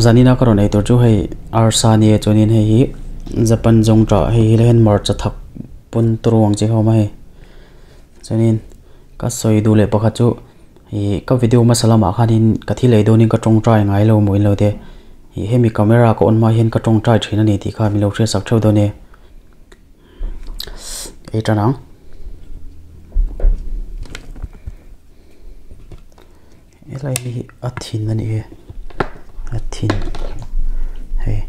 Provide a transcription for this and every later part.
zanina karon ei tur chu hei arsani chonin hei Japan jong tra hei len mar chathak pun turuang chi homa hei chonin ka soi du le pakha chu hi ka video masalama khanin ka thi leidonin ka tong try ngai lo moi lo de hi hemi camera ko on ma hin ka tong try thina ni ti kha mi lo thre sak thau do ne ei tanang elai hi athin ani he athin hey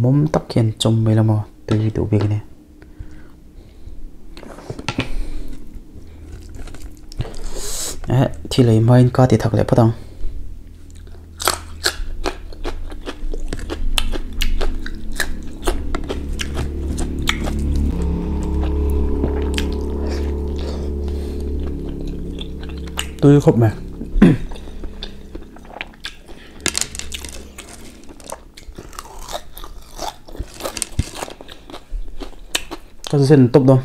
mom tak khian chom mai lama tui tu big ne thi lei main ka ti thak le phatang tui khop mẹ cái gì tốt đâu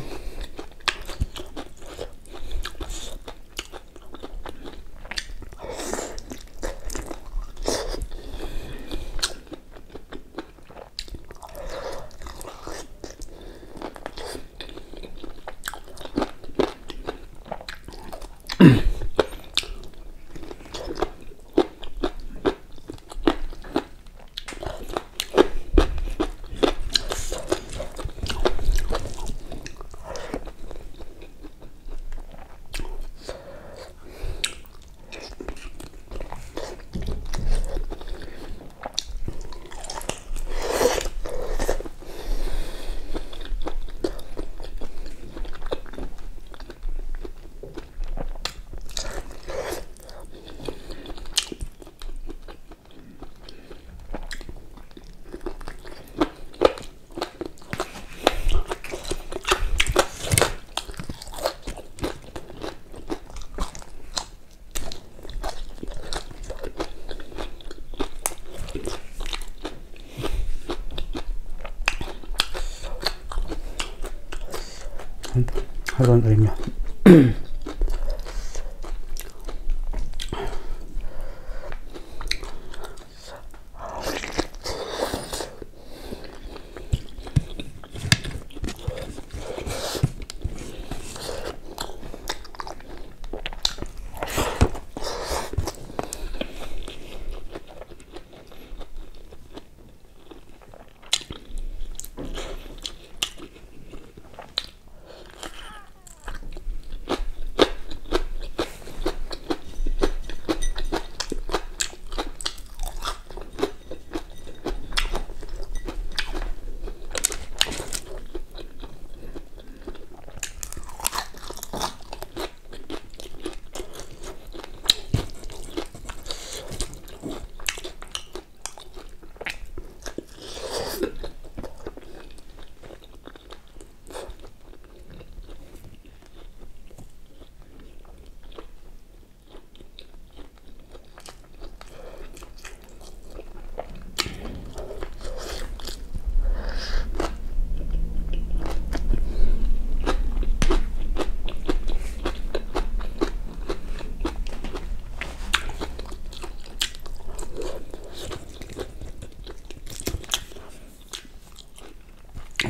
Haron rin niya.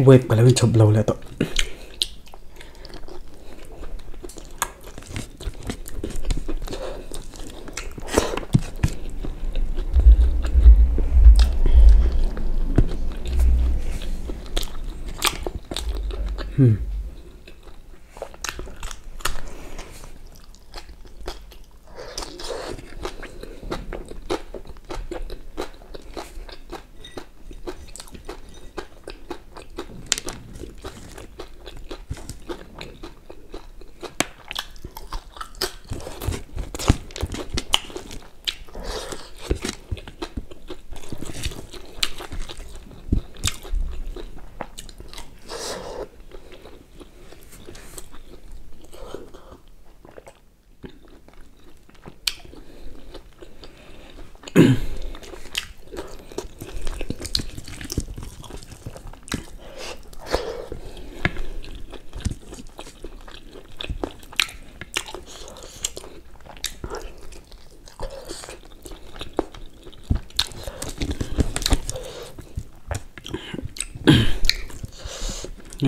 Wait, kalau mình chụp lâu lại tội.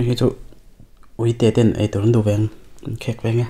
hi chu ui te ten ei tur du veng khek veng e